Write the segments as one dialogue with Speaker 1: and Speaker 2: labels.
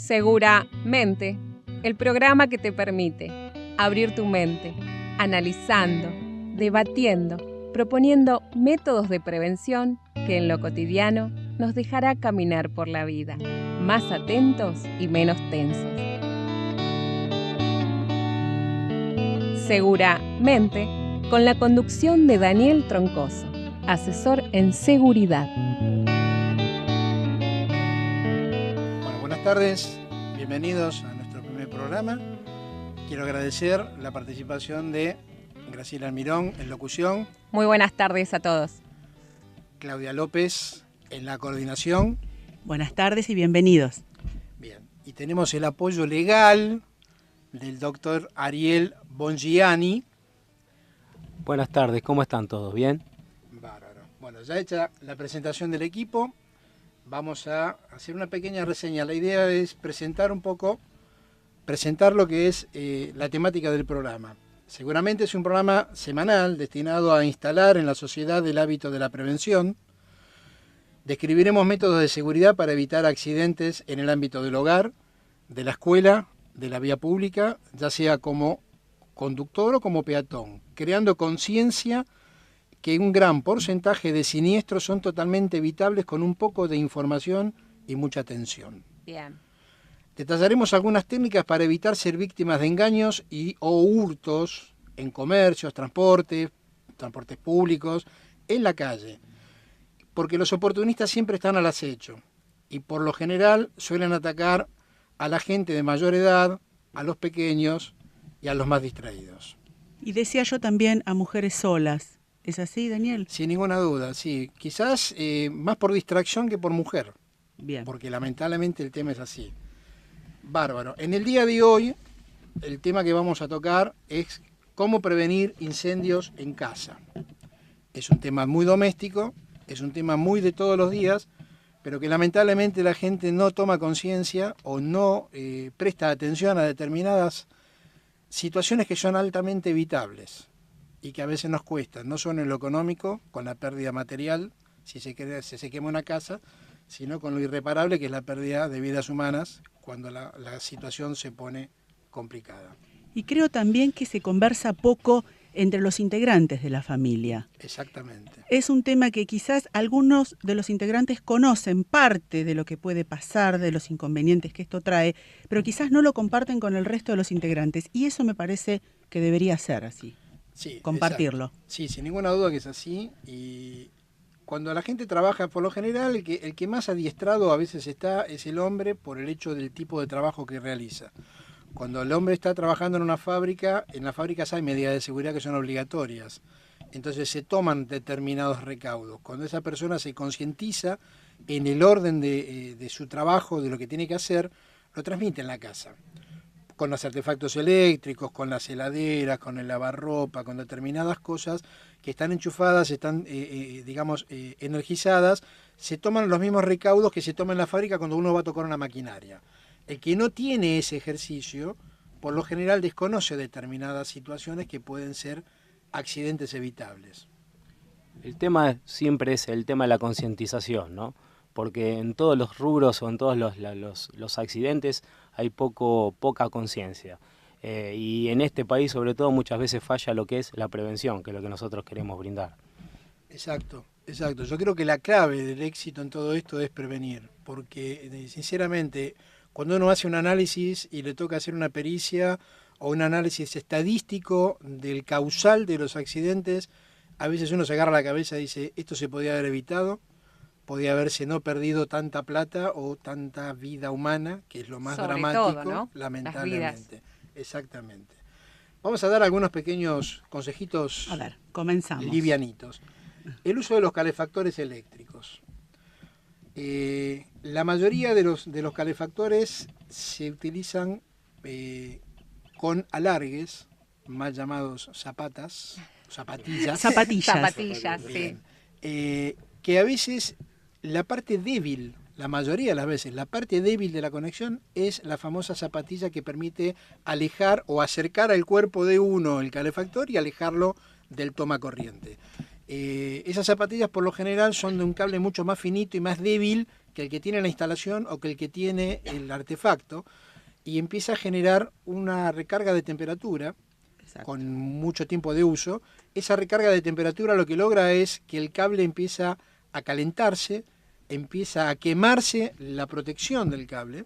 Speaker 1: Seguramente, el programa que te permite abrir tu mente, analizando, debatiendo, proponiendo métodos de prevención que en lo cotidiano nos dejará caminar por la vida, más atentos y menos tensos. Seguramente, con la conducción de Daniel Troncoso, asesor en seguridad.
Speaker 2: Bueno, buenas tardes, bienvenidos a nuestro primer programa. Quiero agradecer la participación de Graciela Almirón en locución.
Speaker 1: Muy buenas tardes a todos.
Speaker 2: Claudia López en la coordinación.
Speaker 3: Buenas tardes y bienvenidos.
Speaker 2: Bien, y tenemos el apoyo legal del doctor Ariel Bongiani.
Speaker 4: Buenas tardes, ¿cómo están todos? ¿Bien?
Speaker 2: Bárbaro. Bueno, ya hecha la presentación del equipo, vamos a hacer una pequeña reseña. La idea es presentar lo que es la temática del programa. Seguramente es un programa semanal destinado a instalar en la sociedad el hábito de la prevención. Describiremos métodos de seguridad para evitar accidentes en el ámbito del hogar, de la escuela, de la vía pública, ya sea como conductor o como peatón, creando conciencia que un gran porcentaje de siniestros son totalmente evitables con un poco de información y mucha atención.
Speaker 1: Bien.
Speaker 2: Detallaremos algunas técnicas para evitar ser víctimas de engaños o hurtos en comercios, transportes públicos, en la calle, porque los oportunistas siempre están al acecho y por lo general suelen atacar a la gente de mayor edad, a los pequeños y a los más distraídos.
Speaker 3: Y decía yo también a mujeres solas. ¿Es así, Daniel?
Speaker 2: Sin ninguna duda, sí. Quizás más por distracción que por mujer.
Speaker 3: Bien.
Speaker 2: Porque lamentablemente el tema es así. Bárbaro. En el día de hoy, el tema que vamos a tocar es cómo prevenir incendios en casa. Es un tema muy doméstico, es un tema muy de todos los días, pero que lamentablemente la gente no toma conciencia o no presta atención a determinadas situaciones que son altamente evitables y que a veces nos cuestan, no solo en lo económico, con la pérdida material, si se quema una casa, sino con lo irreparable que es la pérdida de vidas humanas cuando la situación se pone complicada.
Speaker 3: Y creo también que se conversa poco entre los integrantes de la familia.
Speaker 2: Exactamente.
Speaker 3: Es un tema que quizás algunos de los integrantes conocen parte de lo que puede pasar, de los inconvenientes que esto trae, pero quizás no lo comparten con el resto de los integrantes. Y eso me parece que debería ser así,
Speaker 2: sí,
Speaker 3: compartirlo.
Speaker 2: Exacto. Sí, sin ninguna duda que es así. Y cuando la gente trabaja, por lo general, el que más adiestrado a veces está es el hombre por el hecho del tipo de trabajo que realiza. Cuando el hombre está trabajando en una fábrica, en las fábricas hay medidas de seguridad que son obligatorias. Entonces se toman determinados recaudos. Cuando esa persona se concientiza en el orden de su trabajo, de lo que tiene que hacer, lo transmite en la casa. Con los artefactos eléctricos, con las heladeras, con el lavarropa, con determinadas cosas que están enchufadas, están, energizadas, se toman los mismos recaudos que se toman en la fábrica cuando uno va a tocar una maquinaria. El que no tiene ese ejercicio, por lo general desconoce determinadas situaciones que pueden ser accidentes evitables.
Speaker 4: El tema siempre es el tema de la concientización, ¿no? Porque en todos los rubros o en todos los accidentes hay poca conciencia. Y en este país, sobre todo, muchas veces falla lo que es la prevención, que es lo que nosotros queremos brindar.
Speaker 2: Exacto. Yo creo que la clave del éxito en todo esto es prevenir, porque sinceramente, cuando uno hace un análisis y le toca hacer una pericia o un análisis estadístico del causal de los accidentes, a veces uno se agarra la cabeza y dice, esto se podía haber evitado, podía haberse no perdido tanta plata o tanta vida humana, que es lo más
Speaker 1: Sobre
Speaker 2: dramático,
Speaker 1: todo, ¿no?
Speaker 2: lamentablemente. Exactamente. Vamos a dar algunos pequeños consejitos.
Speaker 3: A ver, comenzamos.
Speaker 2: Livianitos. El uso de los calefactores eléctricos. La mayoría de los calefactores se utilizan con alargues, mal llamados zapatillas.
Speaker 1: Zapatillas, sí.
Speaker 2: Que a veces la parte débil, la mayoría de las veces, la parte débil de la conexión es la famosa zapatilla que permite alejar o acercar al cuerpo de uno el calefactor y alejarlo del toma corriente. Esas zapatillas por lo general son de un cable mucho más finito y más débil que el que tiene la instalación o que el que tiene el artefacto, y empieza a generar una recarga de temperatura.
Speaker 3: Exacto.
Speaker 2: Con mucho tiempo de uso. Esa recarga de temperatura lo que logra es que el cable empieza a calentarse, empieza a quemarse la protección del cable,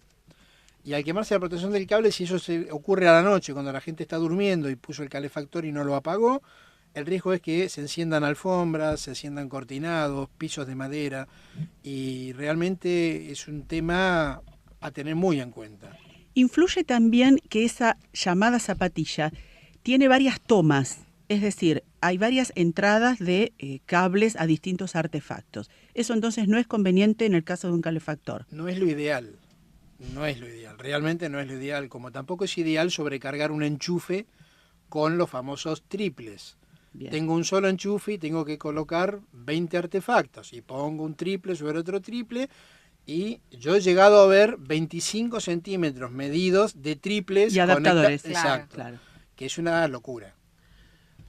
Speaker 2: y al quemarse la protección del cable, si eso se ocurre a la noche, cuando la gente está durmiendo y puso el calefactor y no lo apagó, el riesgo es que se enciendan alfombras, se enciendan cortinados, pisos de madera, y realmente es un tema a tener muy en cuenta.
Speaker 3: Influye también que esa llamada zapatilla tiene varias tomas, es decir, hay varias entradas de cables a distintos artefactos. Eso entonces no es conveniente en el caso de un calefactor.
Speaker 2: No es lo ideal, no es lo ideal, realmente no es lo ideal, como tampoco es ideal sobrecargar un enchufe con los famosos triples.
Speaker 3: Bien.
Speaker 2: Tengo un solo enchufe y tengo que colocar 20 artefactos, y pongo un triple sobre otro triple, y yo he llegado a ver 25 centímetros medidos de triples.
Speaker 3: Y adaptadores.
Speaker 2: Exacto,
Speaker 3: Claro.
Speaker 2: que es una locura.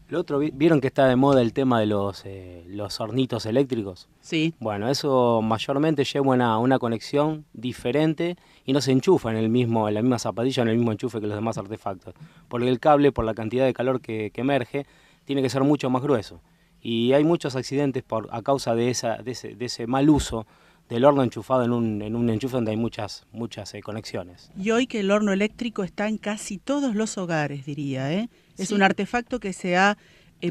Speaker 4: Lo otro, ¿vieron que está de moda el tema de los hornitos eléctricos?
Speaker 3: Sí.
Speaker 4: Bueno, eso mayormente lleva una conexión diferente y no se enchufa en la misma zapatilla, en el mismo enchufe que los demás artefactos. Porque el cable, por la cantidad de calor que emerge, tiene que ser mucho más grueso. Y hay muchos accidentes a causa de ese mal uso del horno enchufado en un enchufe donde hay muchas conexiones.
Speaker 3: Y hoy que el horno eléctrico está en casi todos los hogares, diría, ¿eh? Es un artefacto que se ha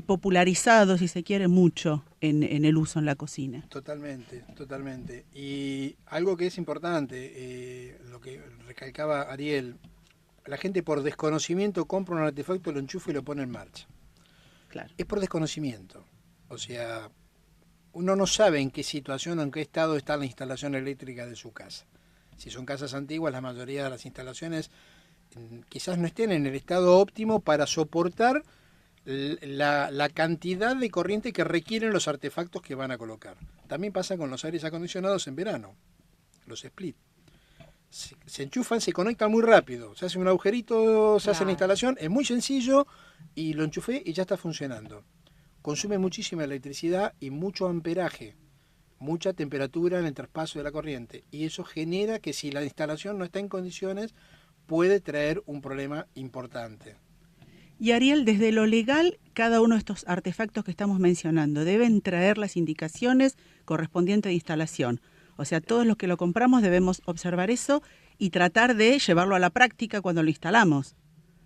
Speaker 3: popularizado, si se quiere, mucho en el uso en la cocina.
Speaker 2: Totalmente, totalmente. Y algo que es importante, lo que recalcaba Ariel, la gente por desconocimiento compra un artefacto, lo enchufa y lo pone en marcha.
Speaker 3: Claro.
Speaker 2: Es por desconocimiento. O sea, uno no sabe en qué situación o en qué estado está la instalación eléctrica de su casa. Si son casas antiguas, la mayoría de las instalaciones quizás no estén en el estado óptimo para soportar la cantidad de corriente que requieren los artefactos que van a colocar. También pasa con los aires acondicionados en verano, los split. Se enchufan, se conectan muy rápido, se hace un agujerito, se hace la instalación, es muy sencillo, y lo enchufé y ya está funcionando. Consume muchísima electricidad y mucho amperaje, mucha temperatura en el traspaso de la corriente, y eso genera que si la instalación no está en condiciones, puede traer un problema importante.
Speaker 3: Y Ariel, desde lo legal, cada uno de estos artefactos que estamos mencionando deben traer las indicaciones correspondientes de instalación. O sea, todos los que lo compramos debemos observar eso y tratar de llevarlo a la práctica cuando lo instalamos.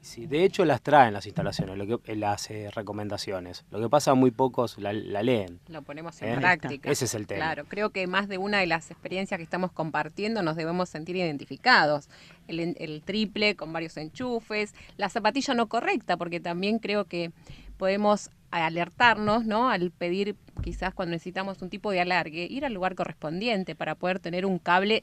Speaker 4: Sí, de hecho las traen las instalaciones, las recomendaciones. Lo que pasa, muy pocos la leen.
Speaker 1: Lo ponemos en práctica.
Speaker 4: Ese es el tema.
Speaker 1: Claro, creo que más de una de las experiencias que estamos compartiendo nos debemos sentir identificados. El triple con varios enchufes, la zapatilla no correcta, porque también creo que podemos alertarnos, ¿no? Al pedir, quizás cuando necesitamos un tipo de alargue, ir al lugar correspondiente para poder tener un cable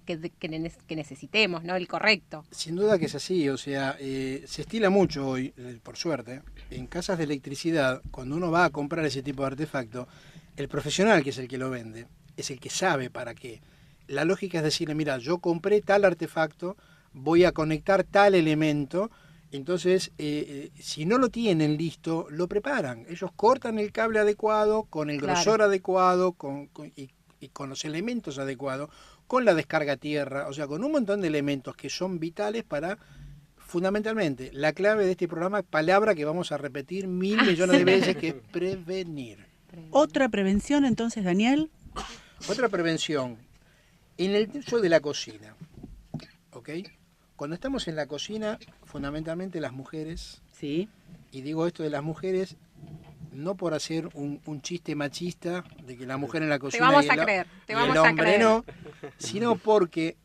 Speaker 1: que necesitemos, ¿no? El correcto.
Speaker 2: Sin duda que es así, o sea, se estila mucho hoy, por suerte, en casas de electricidad, cuando uno va a comprar ese tipo de artefacto, el profesional, que es el que lo vende, es el que sabe para qué. La lógica es decirle, mira, yo compré tal artefacto, voy a conectar tal elemento, entonces, si no lo tienen listo, lo preparan. Ellos cortan el cable adecuado, con el grosor adecuado, y con los elementos adecuados, con la descarga a tierra, o sea, con un montón de elementos que son vitales para, fundamentalmente, la clave de este programa es palabra que vamos a repetir 1.000 millones de veces, que es prevenir.
Speaker 3: Otra prevención, entonces, Daniel.
Speaker 2: Otra prevención, en el uso de la cocina, ¿ok? Cuando estamos en la cocina, fundamentalmente las mujeres,
Speaker 3: Sí.
Speaker 2: y digo esto de las mujeres, no por hacer un chiste machista de que la mujer en la cocina
Speaker 1: te vamos a creer, te vamos
Speaker 2: el hombre
Speaker 1: a creer.
Speaker 2: no, sino porque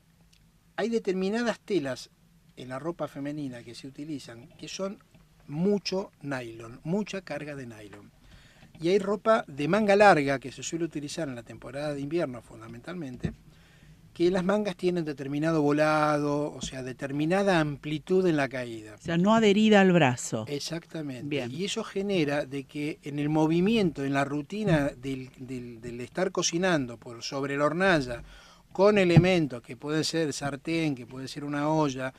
Speaker 2: hay determinadas telas en la ropa femenina que se utilizan que son mucho nylon, mucha carga de nylon. Y hay ropa de manga larga que se suele utilizar en la temporada de invierno fundamentalmente, que las mangas tienen determinado volado, o sea, determinada amplitud en la caída.
Speaker 3: O sea, no adherida al brazo.
Speaker 2: Exactamente.
Speaker 3: Bien.
Speaker 2: Y eso genera de que en el movimiento, en la rutina del estar cocinando sobre la hornalla, con elementos que pueden ser sartén, que puede ser una olla,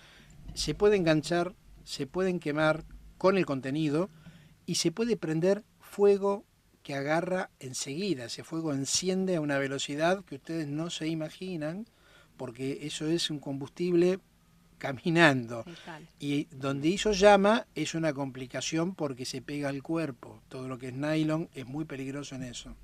Speaker 2: se puede enganchar, se pueden quemar con el contenido y se puede prender fuego que agarra enseguida. Ese fuego enciende a una velocidad que ustedes no se imaginan, porque eso es un combustible caminando. Y donde hizo llama es una complicación porque se pega al cuerpo. Todo lo que es nylon es muy peligroso en eso.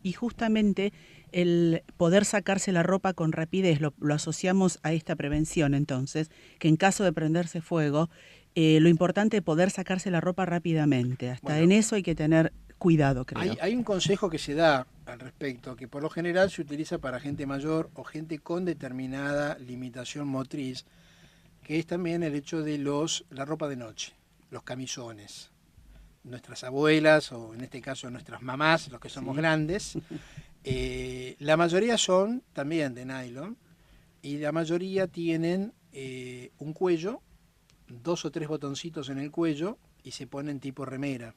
Speaker 3: Y justamente el poder sacarse la ropa con rapidez lo asociamos a esta prevención, entonces, que en caso de prenderse fuego, lo importante es poder sacarse la ropa rápidamente. Hasta bueno, en eso hay que tener cuidado, creo.
Speaker 2: Hay un consejo que se da al respecto, que por lo general se utiliza para gente mayor o gente con determinada limitación motriz, que es también el hecho de la ropa de noche, los camisones. Nuestras abuelas, o en este caso nuestras mamás, los que somos grandes, la mayoría son también de nylon, y la mayoría tienen un cuello, 2 o 3 botoncitos en el cuello, y se ponen tipo remera.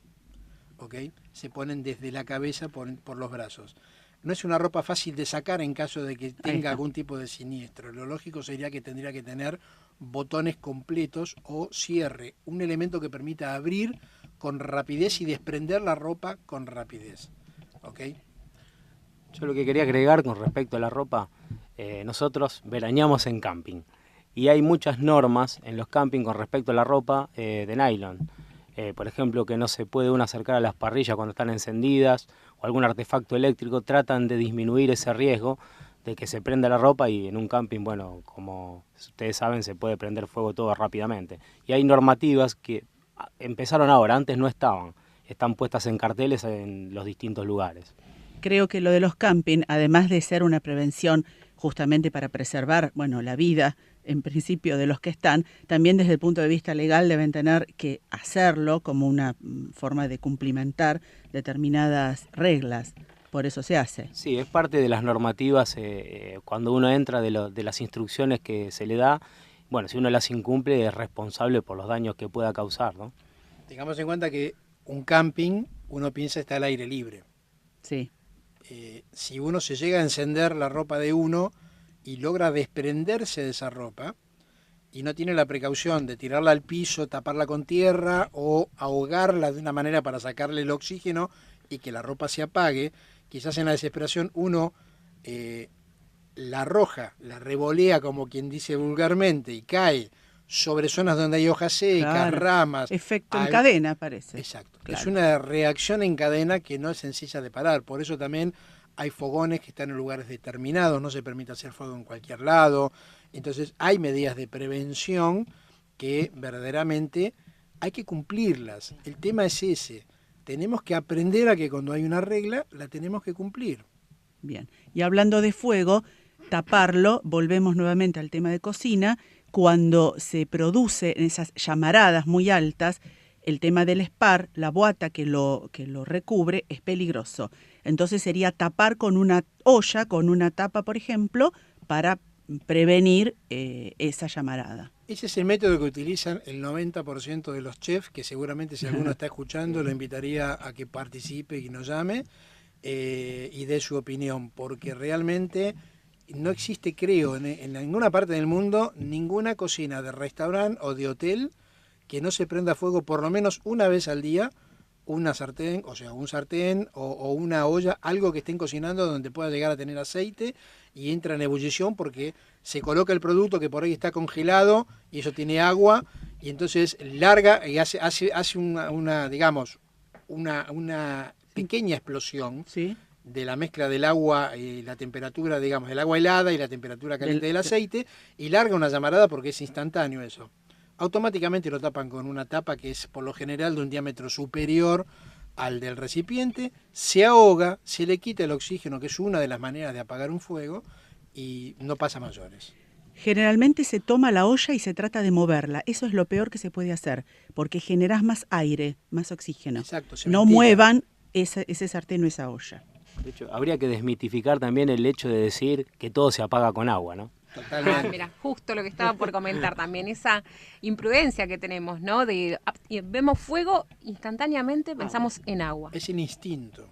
Speaker 2: ¿Okay? Se ponen desde la cabeza por los brazos. No es una ropa fácil de sacar en caso de que tenga algún tipo de siniestro. Lo lógico sería que tendría que tener botones completos o cierre, un elemento que permita abrir con rapidez y desprender la ropa con rapidez. ¿Okay?
Speaker 4: Yo lo que quería agregar con respecto a la ropa, nosotros veraneamos en camping y hay muchas normas en los campings con respecto a la ropa de nylon. Por ejemplo, que no se puede uno acercar a las parrillas cuando están encendidas o algún artefacto eléctrico. Tratan de disminuir ese riesgo de que se prenda la ropa, y en un camping, bueno, como ustedes saben, se puede prender fuego todo rápidamente. Y hay normativas que empezaron ahora, antes no estaban, están puestas en carteles en los distintos lugares.
Speaker 3: Creo que lo de los camping, además de ser una prevención justamente para preservar, bueno, la vida en principio de los que están, también desde el punto de vista legal deben tener que hacerlo como una forma de cumplimentar determinadas reglas. Por eso se hace.
Speaker 4: Sí, es parte de las normativas cuando uno entra de las instrucciones que se le da. Bueno, si uno las incumple es responsable por los daños que pueda causar, ¿no?
Speaker 2: Tengamos en cuenta que un camping, uno piensa está al aire libre.
Speaker 3: Sí.
Speaker 2: Si uno se llega a encender la ropa de uno y logra desprenderse de esa ropa y no tiene la precaución de tirarla al piso, taparla con tierra o ahogarla de una manera para sacarle el oxígeno y que la ropa se apague, quizás en la desesperación uno la arroja, la revolea como quien dice vulgarmente y cae sobre zonas donde hay hojas secas, ramas.
Speaker 3: Efecto en cadena parece.
Speaker 2: Exacto. Claro. Es una reacción en cadena que no es sencilla de parar. Por eso también hay fogones que están en lugares determinados, no se permite hacer fuego en cualquier lado. Entonces hay medidas de prevención que verdaderamente hay que cumplirlas. El tema es ese. Tenemos que aprender a que cuando hay una regla la tenemos que cumplir.
Speaker 3: Bien. Y hablando de fuego, taparlo, volvemos nuevamente al tema de cocina. Cuando se produce en esas llamaradas muy altas, el tema del spar, la boata que lo recubre, es peligroso. Entonces sería tapar con una olla, con una tapa, por ejemplo, para prevenir esa llamarada.
Speaker 2: Ese es el método que utilizan el 90% de los chefs, que seguramente si alguno está escuchando lo invitaría a que participe y nos llame y dé su opinión, porque realmente no existe, creo, en ninguna parte del mundo, ninguna cocina de restaurante o de hotel que no se prenda fuego por lo menos una vez al día, una sartén, o sea, un sartén o una olla, algo que estén cocinando donde pueda llegar a tener aceite y entra en ebullición porque se coloca el producto que por ahí está congelado y eso tiene agua y entonces larga y hace una digamos, una pequeña explosión.
Speaker 3: ¿Sí?
Speaker 2: De la mezcla del agua y la temperatura, digamos, el agua helada y la temperatura caliente del aceite, y larga una llamarada porque es instantáneo eso. Automáticamente lo tapan con una tapa que es por lo general de un diámetro superior al del recipiente, se ahoga, se le quita el oxígeno, que es una de las maneras de apagar un fuego, y no pasa mayores.
Speaker 3: Generalmente se toma la olla y se trata de moverla. Eso es lo peor que se puede hacer, porque generás más aire, más oxígeno.
Speaker 2: Exacto,
Speaker 3: no muevan ese sartén o esa olla.
Speaker 4: De hecho, habría que desmitificar también el hecho de decir que todo se apaga con agua, ¿no?
Speaker 2: Totalmente.
Speaker 1: Mira, justo lo que estaba por comentar también, esa imprudencia que tenemos, ¿no? Vemos fuego, instantáneamente pensamos en agua.
Speaker 2: Es un instinto,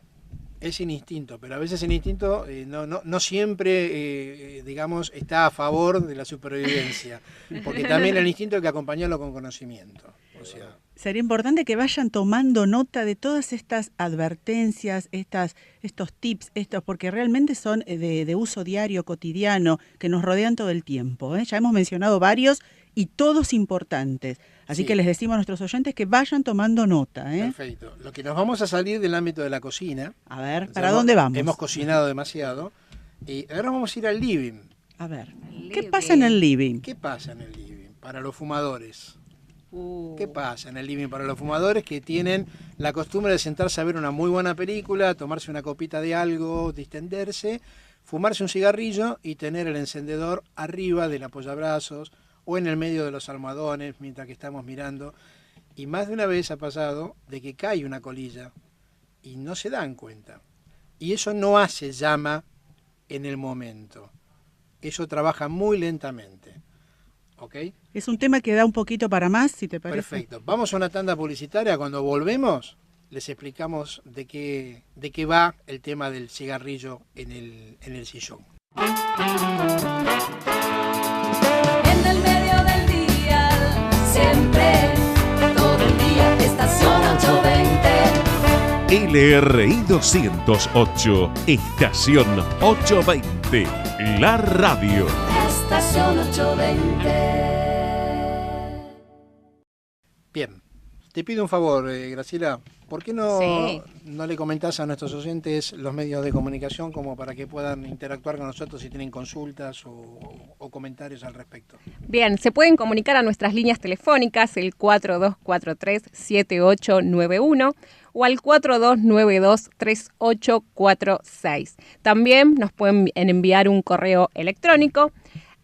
Speaker 2: pero a veces el instinto no siempre, digamos, está a favor de la supervivencia, porque también el instinto hay que acompañarlo con conocimiento. O sea,
Speaker 3: Sería importante que vayan tomando nota de todas estas advertencias, estos tips, porque realmente son de uso diario, cotidiano, que nos rodean todo el tiempo. Ya hemos mencionado varios y todos importantes. Así
Speaker 2: Sí.
Speaker 3: que les decimos a nuestros oyentes que vayan tomando nota.
Speaker 2: Perfecto. Lo que nos vamos a salir del ámbito de la cocina.
Speaker 3: A ver,
Speaker 2: Ya
Speaker 3: ¿para dónde vamos?
Speaker 2: Hemos cocinado demasiado. Y ahora vamos a ir al living.
Speaker 3: A ver,
Speaker 1: El
Speaker 3: ¿qué
Speaker 1: living.
Speaker 3: pasa en el living?
Speaker 2: ¿Qué pasa en el living para los fumadores? ¿Qué pasa en el living para los fumadores que tienen la costumbre de sentarse a ver una muy buena película, tomarse una copita de algo, distenderse, fumarse un cigarrillo y tener el encendedor arriba del apoyabrazos o en el medio de los almohadones mientras que estamos mirando? Y más de una vez ha pasado de que cae una colilla y no se dan cuenta. Y eso no hace llama en el momento. Eso trabaja muy lentamente. ¿Ok?
Speaker 3: Es un tema que da un poquito para más, si te parece.
Speaker 2: Perfecto. Vamos a una tanda publicitaria. Cuando volvemos, les explicamos de qué va el tema del cigarrillo en el sillón.
Speaker 5: En el medio del día, siempre, todo el día, estación 820.
Speaker 6: LRI 208, estación 820, la radio.
Speaker 5: Estación 820.
Speaker 2: Bien. Te pido un favor, Graciela. ¿Por qué no,
Speaker 1: Sí.
Speaker 2: no le comentás a nuestros oyentes los medios de comunicación como para que puedan interactuar con nosotros si tienen consultas o comentarios al respecto?
Speaker 1: Bien, se pueden comunicar a nuestras líneas telefónicas, el 4243-7891 o al 4292-3846. También nos pueden enviar un correo electrónico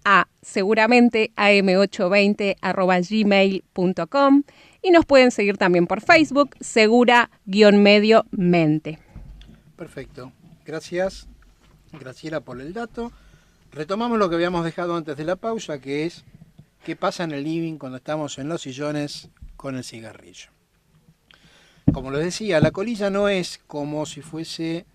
Speaker 1: a seguramente am820@gmail.com y nos pueden seguir también por Facebook, Segura-Medio Mente.
Speaker 2: Perfecto. Gracias, Graciela, por el dato. Retomamos lo que habíamos dejado antes de la pausa, que es qué pasa en el living cuando estamos en los sillones con el cigarrillo. Como les decía, la colilla no es como si fuese,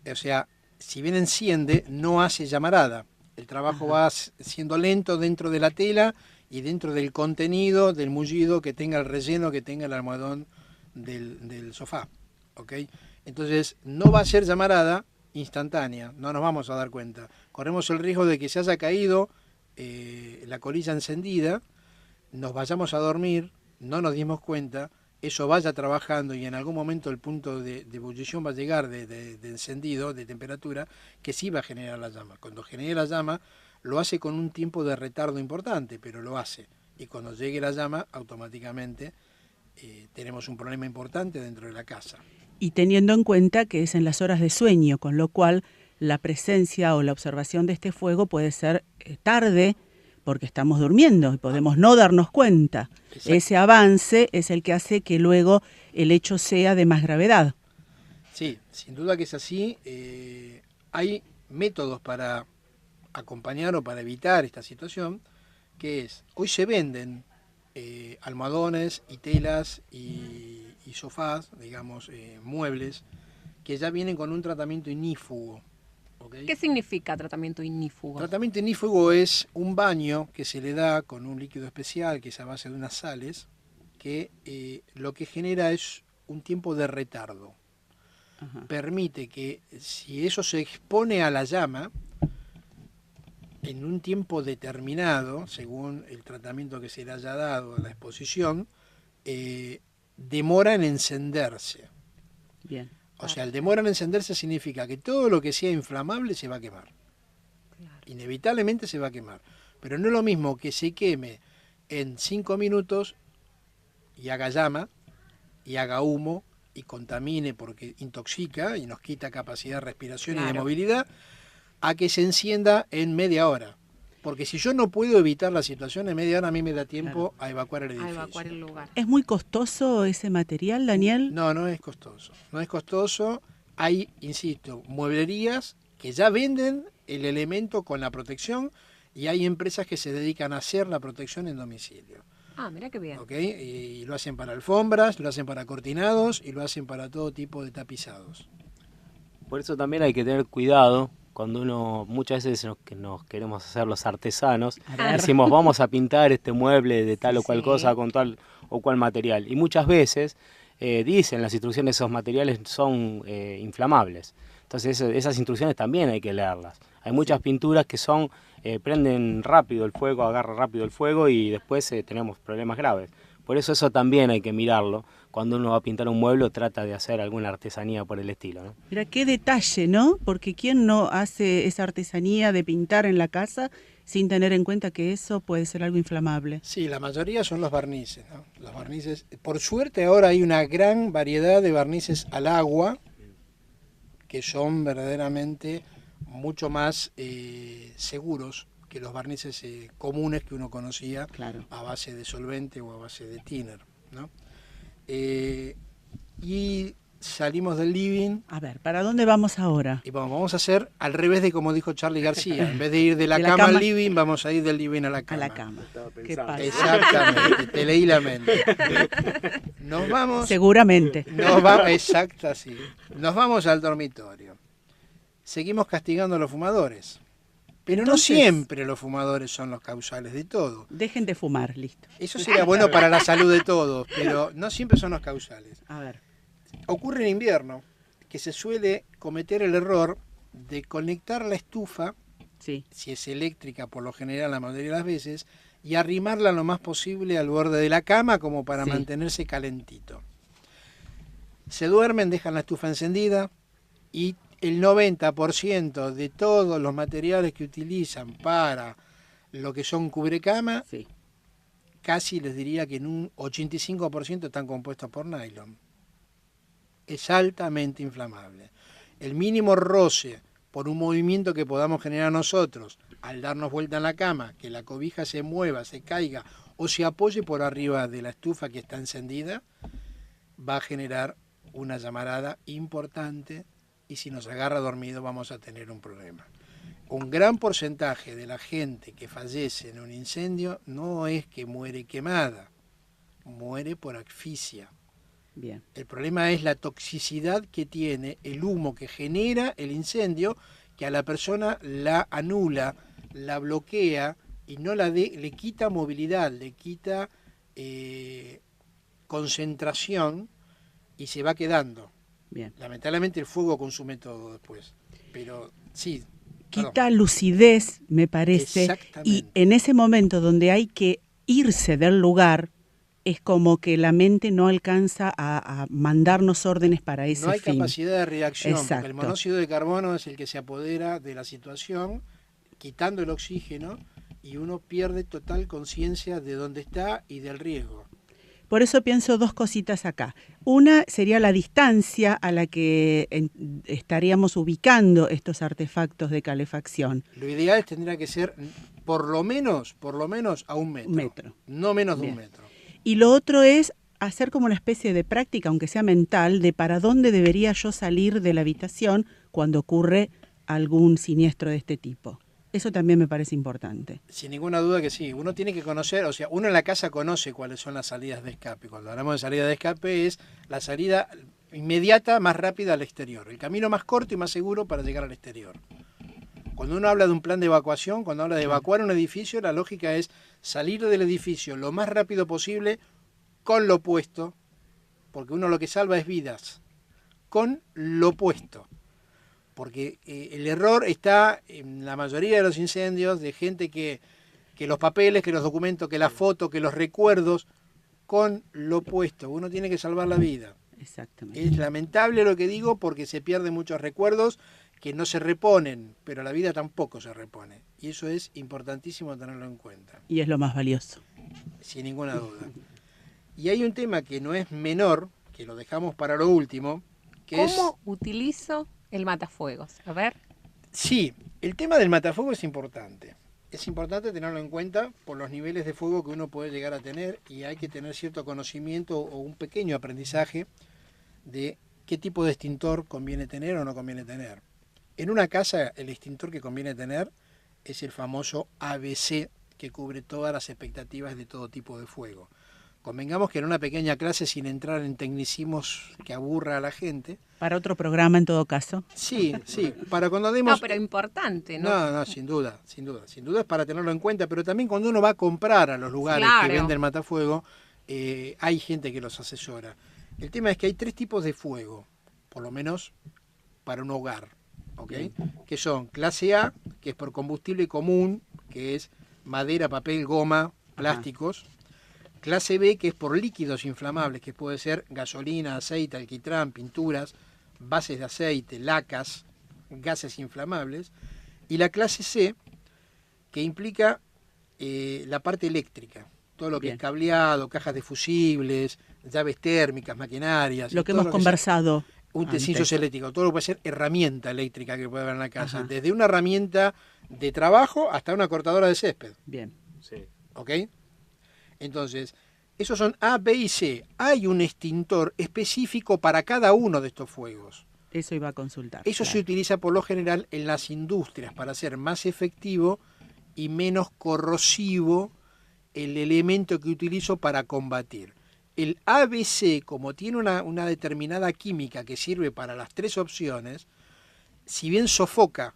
Speaker 2: o sea, si bien enciende, no hace llamarada. El trabajo va siendo lento dentro de la tela y dentro del contenido, del mullido que tenga el relleno, que tenga el almohadón del sofá. ¿Ok? Entonces, no va a ser llamarada instantánea, no nos vamos a dar cuenta. Corremos el riesgo de que se haya caído la colilla encendida, nos vayamos a dormir, no nos dimos cuenta, eso vaya trabajando y en algún momento el punto de ebullición va a llegar de encendido, de temperatura, que sí va a generar la llama. Cuando genera la llama, lo hace con un tiempo de retardo importante, pero lo hace. Y cuando llegue la llama, automáticamente tenemos un problema importante dentro de la casa.
Speaker 3: Y teniendo en cuenta que es en las horas de sueño, con lo cual la presencia o la observación de este fuego puede ser tarde, porque estamos durmiendo y podemos no darnos cuenta.
Speaker 2: Exacto.
Speaker 3: Ese avance es el que hace que luego el hecho sea de más gravedad.
Speaker 2: Sí, sin duda que es así. Hay métodos para acompañar o para evitar esta situación, que es, hoy se venden almohadones y telas y sofás, digamos, muebles, que ya vienen con un tratamiento ignífugo. ¿Okay?
Speaker 1: ¿Qué significa tratamiento ignífugo?
Speaker 2: Tratamiento ignífugo es un baño que se le da con un líquido especial que es a base de unas sales, que lo que genera es un tiempo de retardo.
Speaker 3: Ajá.
Speaker 2: Permite que si eso se expone a la llama, en un tiempo determinado, según el tratamiento que se le haya dado a la exposición, demora en encenderse.
Speaker 3: Bien.
Speaker 2: O sea, el demora en encenderse significa que todo lo que sea inflamable se va a quemar.
Speaker 1: Claro.
Speaker 2: Inevitablemente se va a quemar. Pero no es lo mismo que se queme en 5 minutos y haga llama, y haga humo, y contamine porque intoxica y nos quita capacidad de respiración y de
Speaker 1: Claro.
Speaker 2: movilidad, a que se encienda en media hora. Porque si yo no puedo evitar la situación en media hora, a mí me da tiempo a evacuar el
Speaker 1: A
Speaker 2: edificio.
Speaker 1: evacuar el lugar.
Speaker 3: ¿Es muy costoso ese material, Daniel?
Speaker 2: No, no es costoso. No es costoso. Hay, insisto, mueblerías que ya venden el elemento con la protección y hay empresas que se dedican a hacer la protección en domicilio.
Speaker 1: Ah, mira qué bien.
Speaker 2: ¿Ok? Y lo hacen para alfombras, lo hacen para cortinados y lo hacen para todo tipo de tapizados.
Speaker 4: Por eso también hay que tener cuidado cuando uno, muchas veces nos queremos hacer los artesanos,
Speaker 3: A ver.
Speaker 4: decimos vamos a pintar este mueble de tal o cual
Speaker 1: Sí.
Speaker 4: cosa con tal o cual material. Y muchas veces dicen las instrucciones, esos materiales son inflamables. Entonces esas instrucciones también hay que leerlas. Hay muchas pinturas que son, prenden rápido el fuego, agarra rápido el fuego y después tenemos problemas graves. Por eso también hay que mirarlo. Cuando uno va a pintar un mueble o trata de hacer alguna artesanía por el estilo, ¿no?
Speaker 3: Mira, qué detalle, ¿no? Porque ¿quién no hace esa artesanía de pintar en la casa sin tener en cuenta que eso puede ser algo inflamable?
Speaker 2: Sí, la mayoría son los barnices, ¿no? Los barnices, por suerte ahora hay una gran variedad de barnices al agua que son verdaderamente mucho más seguros que los barnices comunes que uno conocía,
Speaker 3: claro,
Speaker 2: a base de solvente o a base de thinner, ¿no? Y salimos del living.
Speaker 3: A ver, ¿para dónde vamos ahora?
Speaker 2: Y vamos a hacer al revés de como dijo Charly García. En vez de ir de la cama al living, vamos a ir del living a la cama.
Speaker 3: A la cama. ¿Qué pasa?
Speaker 2: Exactamente, te leí la mente. Nos vamos.
Speaker 3: Seguramente.
Speaker 2: Exacto, así. Nos vamos al dormitorio. Seguimos castigando a los fumadores. Pero
Speaker 3: Entonces,
Speaker 2: no siempre los fumadores son los causales de todo.
Speaker 3: Dejen de fumar, listo.
Speaker 2: Eso sería bueno para la salud de todos, pero no siempre son los causales.
Speaker 3: A ver.
Speaker 2: Ocurre en invierno que se suele cometer el error de conectar la estufa,
Speaker 3: Sí.
Speaker 2: si es eléctrica por lo general la mayoría de las veces, y arrimarla lo más posible al borde de la cama como para
Speaker 3: Sí.
Speaker 2: mantenerse calentito. Se duermen, dejan la estufa encendida y el 90% de todos los materiales que utilizan para lo que son cubrecama,
Speaker 3: Sí.
Speaker 2: casi les diría que en un 85% están compuestos por nylon. Es altamente inflamable. El mínimo roce por un movimiento que podamos generar nosotros, al darnos vuelta en la cama, que la cobija se mueva, se caiga o se apoye por arriba de la estufa que está encendida, va a generar una llamarada importante y si nos agarra dormido vamos a tener un problema. Un gran porcentaje de la gente que fallece en un incendio no es que muere quemada, muere por asfixia.
Speaker 3: Bien.
Speaker 2: El problema es la toxicidad que tiene el humo que genera el incendio, que a la persona la anula, la bloquea y no le quita movilidad, le quita concentración y se va quedando.
Speaker 3: Bien.
Speaker 2: Lamentablemente el fuego consume todo después, pero sí.
Speaker 3: Quita lucidez, me parece,
Speaker 2: Exactamente.
Speaker 3: y en ese momento donde hay que irse del lugar, es como que la mente no alcanza a mandarnos órdenes para ese
Speaker 2: No hay
Speaker 3: fin.
Speaker 2: capacidad de reacción,
Speaker 3: Exacto.
Speaker 2: porque el monóxido de carbono es el que se apodera de la situación, quitando el oxígeno, y uno pierde total conciencia de dónde está y del riesgo.
Speaker 3: Por eso pienso dos cositas acá. Una sería la distancia a la que estaríamos ubicando estos artefactos de calefacción.
Speaker 2: Lo ideal tendría que ser por lo menos a 1 metro.
Speaker 3: 1 metro.
Speaker 2: No menos de
Speaker 3: Bien.
Speaker 2: 1 metro.
Speaker 3: Y lo otro es hacer como una especie de práctica, aunque sea mental, de para dónde debería yo salir de la habitación cuando ocurre algún siniestro de este tipo. Eso también me parece importante.
Speaker 2: Sin ninguna duda que sí. Uno tiene que conocer, o sea, uno en la casa conoce cuáles son las salidas de escape. Cuando hablamos de salida de escape es la salida inmediata, más rápida al exterior. El camino más corto y más seguro para llegar al exterior. Cuando uno habla de un plan de evacuación, cuando habla de evacuar un edificio, la lógica es salir del edificio lo más rápido posible con lo opuesto, porque uno lo que salva es vidas, con lo opuesto. Porque el error está en la mayoría de los incendios de gente que los papeles, que los documentos, que la foto, que los recuerdos, con lo opuesto. Uno tiene que salvar la vida.
Speaker 3: Exactamente.
Speaker 2: Es lamentable lo que digo porque se pierden muchos recuerdos que no se reponen, pero la vida tampoco se repone. Y eso es importantísimo tenerlo en cuenta,
Speaker 3: Y es lo más valioso.
Speaker 2: sin ninguna duda. Y hay un tema que no es menor, que lo dejamos para lo último, que es...
Speaker 1: ¿Cómo utilizo el matafuegos? A ver.
Speaker 2: Sí, el tema del matafuego es importante. Es importante tenerlo en cuenta por los niveles de fuego que uno puede llegar a tener y hay que tener cierto conocimiento o un pequeño aprendizaje de qué tipo de extintor conviene tener o no conviene tener. En una casa el extintor que conviene tener es el famoso ABC que cubre todas las expectativas de todo tipo de fuego. Convengamos que en una pequeña clase, sin entrar en tecnicismos que aburra a la gente...
Speaker 3: Para otro programa, en todo caso.
Speaker 2: Sí, para cuando demos...
Speaker 1: No, pero importante, ¿no?
Speaker 2: No, sin duda. Sin duda es para tenerlo en cuenta, pero también cuando uno va a comprar a los lugares
Speaker 1: Claro.
Speaker 2: que venden matafuego, hay gente que los asesora. El tema es que hay 3 tipos de fuego, por lo menos para un hogar, ¿ok? Que son clase A, que es por combustible común, que es madera, papel, goma, plásticos. Clase B, que es por líquidos inflamables, que puede ser gasolina, aceite, alquitrán, pinturas, bases de aceite, lacas, gases inflamables. Y la clase C, que implica la parte eléctrica, todo lo que es cableado, cajas de fusibles, llaves térmicas, maquinarias.
Speaker 3: Lo que hemos conversado.
Speaker 2: Utensilios eléctricos, todo lo que puede ser herramienta eléctrica que puede haber en la casa, desde una herramienta de trabajo hasta una cortadora de césped.
Speaker 3: Bien.
Speaker 4: Sí.
Speaker 2: ¿Ok? Entonces, esos son A, B y C. Hay un extintor específico para cada uno de estos fuegos.
Speaker 3: Eso iba a consultar.
Speaker 2: Eso se utiliza por lo general en las industrias para hacer más efectivo y menos corrosivo el elemento que utilizo para combatir. El ABC, como tiene una determinada química que sirve para las 3 opciones, si bien sofoca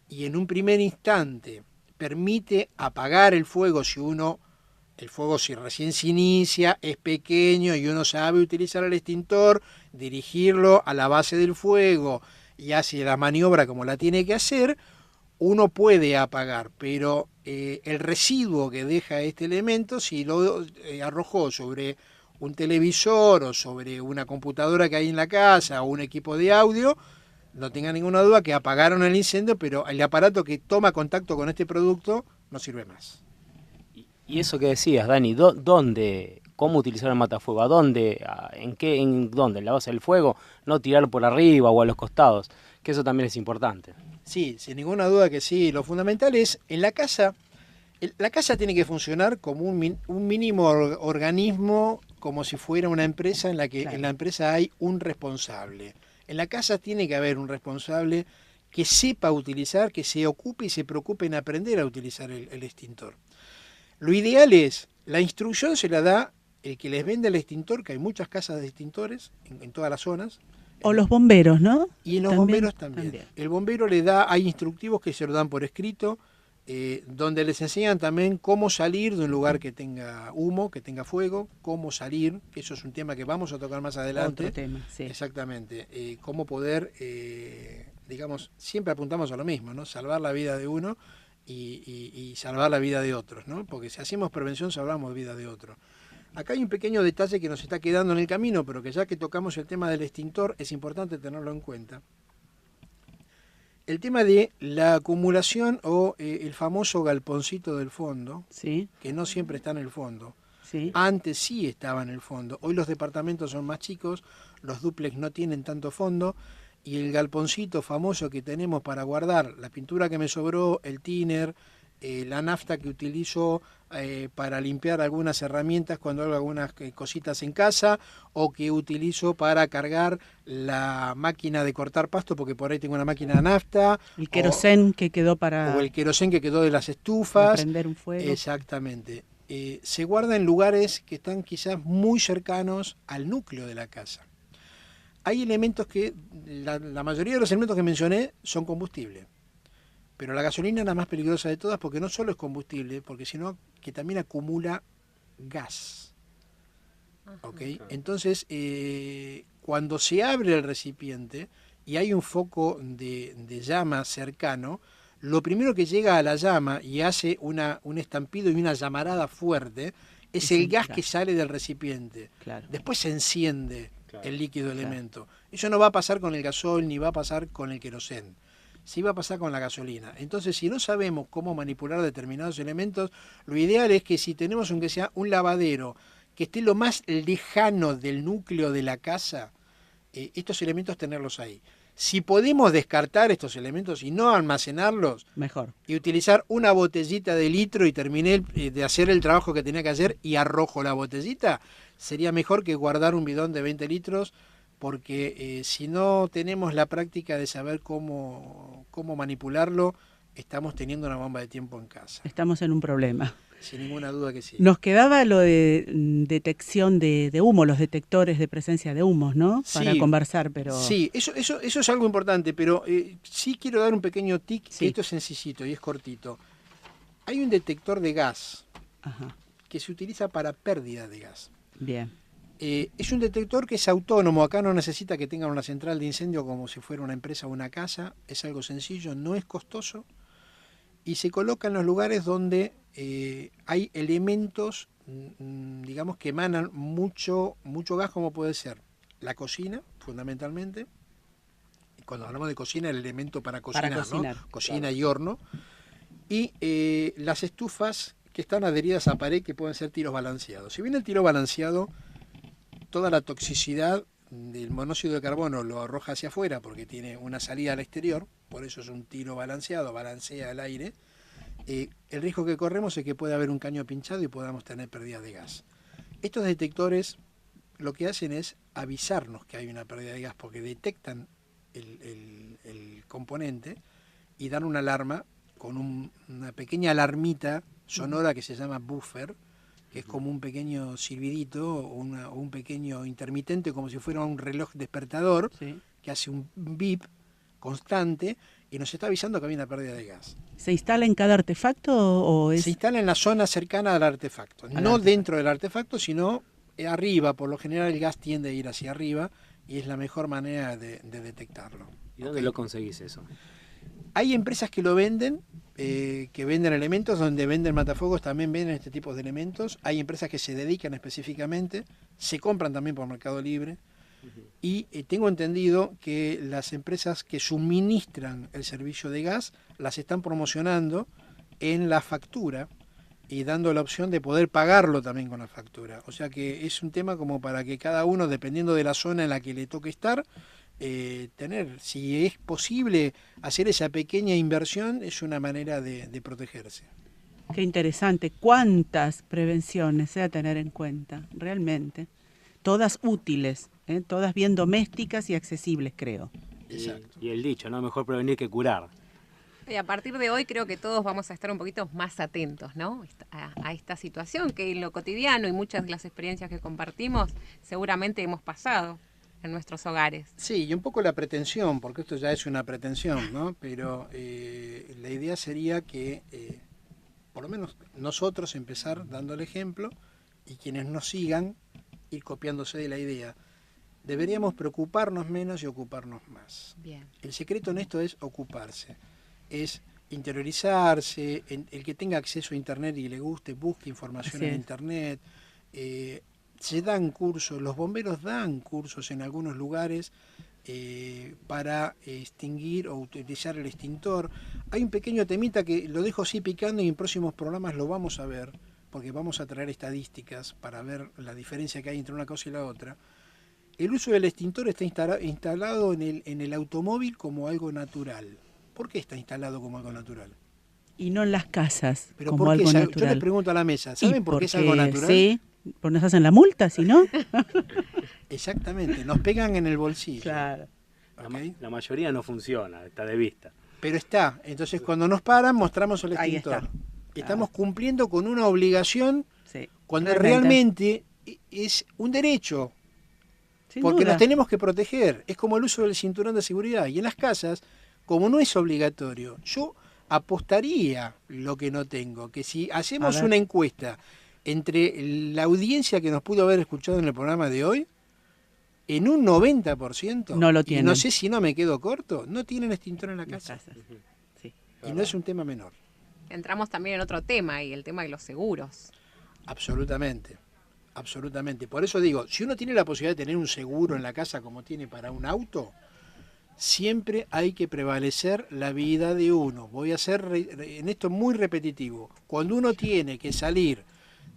Speaker 2: y en un primer instante permite apagar el fuego si recién se inicia, es pequeño y uno sabe utilizar el extintor, dirigirlo a la base del fuego y hace la maniobra como la tiene que hacer, uno puede apagar, pero el residuo que deja este elemento, si lo arrojó sobre un televisor o sobre una computadora que hay en la casa o un equipo de audio, no tenga ninguna duda que apagaron el incendio, pero el aparato que toma contacto con este producto no sirve más.
Speaker 4: Y eso que decías, Dani, ¿dónde, cómo utilizar el matafuego? ¿A dónde? ¿En dónde? ¿En la base del fuego? No tirar por arriba o a los costados, que eso también es importante.
Speaker 2: Sí, sin ninguna duda que sí. Lo fundamental es, en la casa tiene que funcionar como un mínimo organismo, como si fuera una empresa en la que en la empresa hay un responsable. En la casa tiene que haber un responsable que sepa utilizar, que se ocupe y se preocupe en aprender a utilizar el extintor. Lo ideal es, la instrucción se la da el que les vende el extintor, que hay muchas casas de extintores en todas las zonas.
Speaker 3: O los bomberos, ¿no?
Speaker 2: Y en los bomberos también. El bombero hay instructivos que se lo dan por escrito, donde les enseñan también cómo salir de un lugar que tenga humo, que tenga fuego, cómo salir, que eso es un tema que vamos a tocar más adelante.
Speaker 3: Otro tema, sí.
Speaker 2: Exactamente. Cómo poder, digamos, siempre apuntamos a lo mismo, ¿no? Salvar la vida de uno y salvar la vida de otros, ¿no? Porque si hacemos prevención, salvamos la vida de otros. Acá hay un pequeño detalle que nos está quedando en el camino, pero que ya que tocamos el tema del extintor, es importante tenerlo en cuenta. El tema de la acumulación o el famoso galponcito del fondo,
Speaker 3: sí,
Speaker 2: que no siempre está en el fondo.
Speaker 3: Sí.
Speaker 2: Antes sí estaba en el fondo. Hoy los departamentos son más chicos, los dúplex no tienen tanto fondo, y el galponcito famoso que tenemos para guardar la pintura que me sobró, el thinner, la nafta que utilizo para limpiar algunas herramientas cuando hago algunas cositas en casa, o que utilizo para cargar la máquina de cortar pasto porque por ahí tengo una máquina de nafta.
Speaker 3: El querosén que quedó para...
Speaker 2: O el querosén que quedó de las estufas.
Speaker 3: Para prender un fuego.
Speaker 2: Exactamente. Se guarda en lugares que están quizás muy cercanos al núcleo de la casa. Hay elementos que, la mayoría de los elementos que mencioné son combustible. Pero la gasolina es la más peligrosa de todas porque no solo es combustible, porque sino que también acumula gas. ¿Okay? Entonces, cuando se abre el recipiente y hay un foco de llama cercano, lo primero que llega a la llama y hace un estampido y una llamarada fuerte es el gas que sale del recipiente.
Speaker 3: Claro.
Speaker 2: Después se enciende el líquido elemento. Eso no va a pasar con el gasol ni va a pasar con el querosén. Sí va a pasar con la gasolina. Entonces, si no sabemos cómo manipular determinados elementos, lo ideal es que si tenemos aunque sea un lavadero que esté lo más lejano del núcleo de la casa, estos elementos tenerlos ahí. Si podemos descartar estos elementos y no almacenarlos,
Speaker 3: mejor.
Speaker 2: Y utilizar una botellita de litro y terminé de hacer el trabajo que tenía que hacer y arrojo la botellita, sería mejor que guardar un bidón de 20 litros, porque si no tenemos la práctica de saber cómo manipularlo, estamos teniendo una bomba de tiempo en casa.
Speaker 3: Estamos en un problema.
Speaker 2: Sin ninguna duda que sí.
Speaker 3: Nos quedaba lo de detección de humo, los detectores de presencia de humos, ¿no? Para conversar, pero...
Speaker 2: Sí, eso es algo importante, pero sí quiero dar un pequeño tic, que esto es sencillito y es cortito. Hay un detector de gas que se utiliza para pérdida de gas.
Speaker 3: Bien.
Speaker 2: Es un detector que es autónomo, acá no necesita que tenga una central de incendio como si fuera una empresa o una casa, es algo sencillo, no es costoso y se coloca en los lugares donde hay elementos, digamos, que emanan mucho gas, como puede ser la cocina, fundamentalmente. Y cuando hablamos de cocina, el elemento para cocinar, ¿no? Cocina, claro, y horno. Y las estufas que están adheridas a pared, que pueden ser tiros balanceados. Si bien el tiro balanceado, toda la toxicidad del monóxido de carbono lo arroja hacia afuera porque tiene una salida al exterior, por eso es un tiro balanceado, balancea el aire. El riesgo que corremos es que pueda haber un caño pinchado y podamos tener pérdida de gas. Estos detectores lo que hacen es avisarnos que hay una pérdida de gas porque detectan el componente y dan una alarma con una pequeña alarmita sonora que se llama buffer, que es como un pequeño silbidito o un pequeño intermitente, como si fuera un reloj despertador, sí, que hace un bip constante y nos está avisando que hay una pérdida de gas.
Speaker 3: ¿Se instala en cada artefacto o es...?
Speaker 2: Se instala en la zona cercana al artefacto, no dentro del artefacto, sino arriba. Por lo general el gas tiende a ir hacia arriba y es la mejor manera de detectarlo.
Speaker 4: ¿Y dónde lo conseguís eso?
Speaker 2: Hay empresas que lo venden, que venden elementos, donde venden matafuegos también venden este tipo de elementos. Hay empresas que se dedican específicamente, se compran también por Mercado Libre. Y tengo entendido que las empresas que suministran el servicio de gas las están promocionando en la factura y dando la opción de poder pagarlo también con la factura. O sea que es un tema como para que cada uno, dependiendo de la zona en la que le toque estar, tener, si es posible hacer esa pequeña inversión, es una manera de protegerse.
Speaker 3: Qué interesante, cuántas prevenciones a tener en cuenta, realmente. Todas útiles, todas bien domésticas y accesibles, creo.
Speaker 2: Exacto.
Speaker 4: Y el dicho, ¿no? Mejor prevenir que curar.
Speaker 1: Y a partir de hoy creo que todos vamos a estar un poquito más atentos, ¿no? a esta situación que en lo cotidiano y muchas de las experiencias que compartimos seguramente hemos pasado en nuestros hogares.
Speaker 2: Sí, y un poco la pretensión, porque esto ya es una pretensión, ¿no? Pero la idea sería que, por lo menos nosotros empezar dando el ejemplo y quienes nos sigan ir copiándose de la idea. Deberíamos preocuparnos menos y ocuparnos más.
Speaker 1: Bien.
Speaker 2: El secreto en esto es ocuparse, es interiorizarse, el que tenga acceso a Internet y le guste, busque información en Internet. Se dan cursos, los bomberos dan cursos en algunos lugares para extinguir o utilizar el extintor. Hay un pequeño temita que lo dejo así picando y en próximos programas lo vamos a ver, porque vamos a traer estadísticas para ver la diferencia que hay entre una cosa y la otra. El uso del extintor está instalado en el automóvil como algo natural. ¿Por qué está instalado como algo natural?
Speaker 3: Y no en las casas.
Speaker 2: Pero
Speaker 3: como
Speaker 2: ¿por qué?
Speaker 3: Algo natural.
Speaker 2: Yo les pregunto a la mesa, ¿saben por qué es algo natural?
Speaker 3: Sí, porque nos hacen la multa, si no.
Speaker 2: Exactamente, nos pegan en el bolsillo.
Speaker 3: Claro.
Speaker 2: ¿Okay?
Speaker 4: La mayoría no funciona, está de vista.
Speaker 2: Pero está, entonces cuando nos paran mostramos el extintor.
Speaker 3: Ahí está.
Speaker 2: Estamos cumpliendo con una obligación cuando
Speaker 3: realmente
Speaker 2: es un derecho.
Speaker 3: Sin
Speaker 2: porque
Speaker 3: duda.
Speaker 2: nos tenemos que proteger. Es como el uso del cinturón de seguridad. Y en las casas, como no es obligatorio, yo apostaría lo que no tengo, que si hacemos una encuesta entre la audiencia que nos pudo haber escuchado en el programa de hoy, en un 90%,
Speaker 3: no lo tienen.
Speaker 2: Y no sé si no me quedo corto, no tienen extintor en la casa.
Speaker 3: Sí.
Speaker 2: Y no es un tema menor.
Speaker 1: Entramos también en otro tema, y el tema de los seguros.
Speaker 2: Absolutamente, absolutamente. Por eso digo, si uno tiene la posibilidad de tener un seguro en la casa como tiene para un auto, siempre hay que prevalecer la vida de uno. Voy a ser en esto muy repetitivo. Cuando uno tiene que salir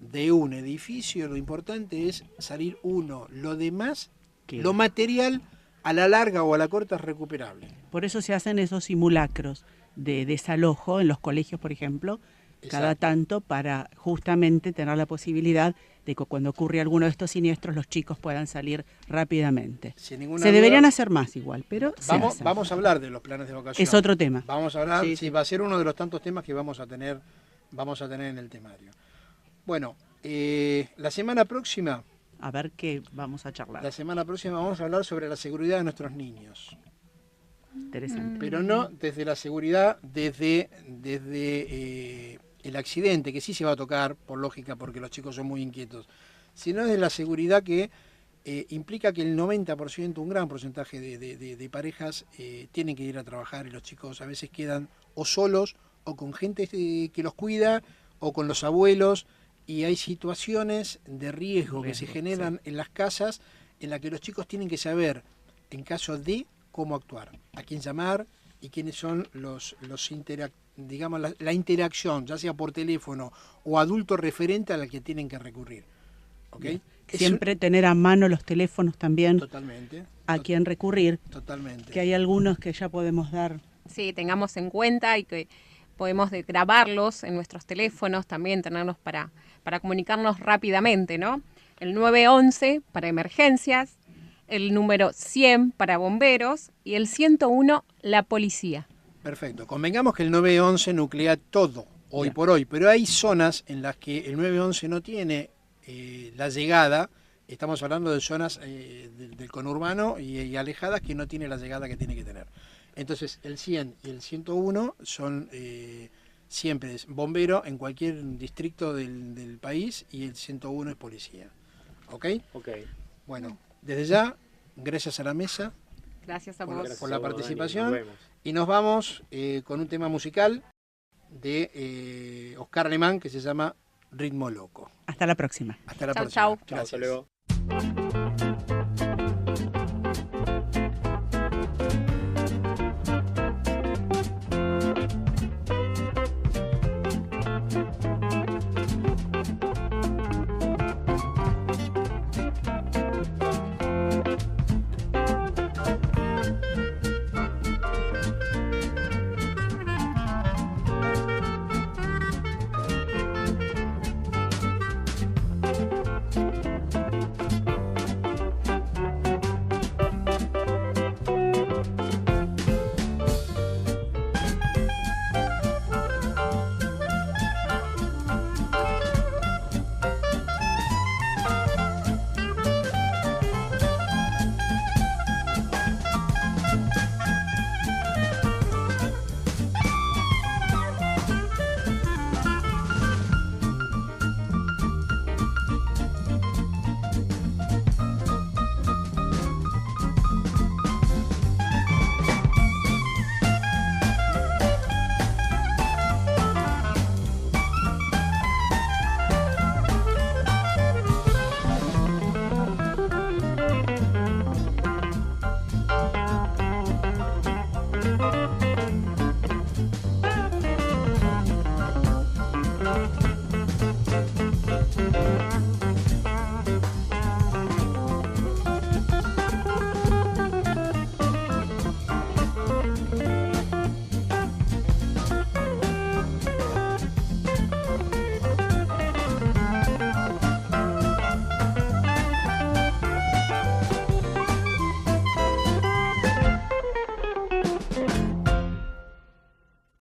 Speaker 2: de un edificio, lo importante es salir uno. Lo demás, lo material, a la larga o a la corta es recuperable.
Speaker 3: Por eso se hacen esos simulacros de desalojo en los colegios, por ejemplo, cada tanto, para justamente tener la posibilidad de que cuando ocurre alguno de estos siniestros los chicos puedan salir rápidamente. Se deberían hacer más igual, pero
Speaker 2: vamos a hablar de los planes de evacuación.
Speaker 3: Es otro tema.
Speaker 2: Vamos a hablar, sí, va a ser uno de los tantos temas que vamos a tener en el temario. Bueno, la semana próxima...
Speaker 3: A ver qué vamos a charlar.
Speaker 2: La semana próxima vamos a hablar sobre la seguridad de nuestros niños.
Speaker 3: Interesante.
Speaker 2: Pero no desde la seguridad, desde el accidente, que sí se va a tocar, por lógica, porque los chicos son muy inquietos, sino desde la seguridad que implica que el 90%, un gran porcentaje de parejas tienen que ir a trabajar y los chicos a veces quedan o solos o con gente que los cuida o con los abuelos, y hay situaciones de riesgo que se generan en las casas en las que los chicos tienen que saber, en caso de, cómo actuar, a quién llamar y quiénes son digamos, la interacción, ya sea por teléfono o adulto referente al que tienen que recurrir. ¿Okay?
Speaker 3: Siempre tener a mano los teléfonos también.
Speaker 2: Totalmente.
Speaker 3: A quién recurrir.
Speaker 2: Totalmente.
Speaker 3: Que hay algunos que ya podemos dar.
Speaker 1: Sí, tengamos en cuenta y que podemos grabarlos en nuestros teléfonos, también tenerlos para comunicarnos rápidamente, ¿no? El 911 para emergencias, el número 100 para bomberos y el 101 la policía.
Speaker 2: Perfecto. Convengamos que el 911 nuclea todo, hoy por hoy, pero hay zonas en las que el 911 no tiene la llegada. Estamos hablando de zonas del conurbano y alejadas que no tiene la llegada que tiene que tener. Entonces, el 100 y el 101 son siempre bombero en cualquier distrito del país, y el 101 es policía. ¿Ok?
Speaker 4: Ok.
Speaker 2: Bueno, desde ya, gracias a la mesa.
Speaker 1: Gracias a vos.
Speaker 2: Por la participación.
Speaker 4: Dani, nos vemos.
Speaker 2: Y nos vamos con un tema musical de Oscar Alemán que se llama Ritmo Loco.
Speaker 3: Hasta la próxima.
Speaker 2: Hasta la
Speaker 1: Chau,
Speaker 2: próxima.
Speaker 1: chau.
Speaker 2: Gracias.
Speaker 4: Hasta luego.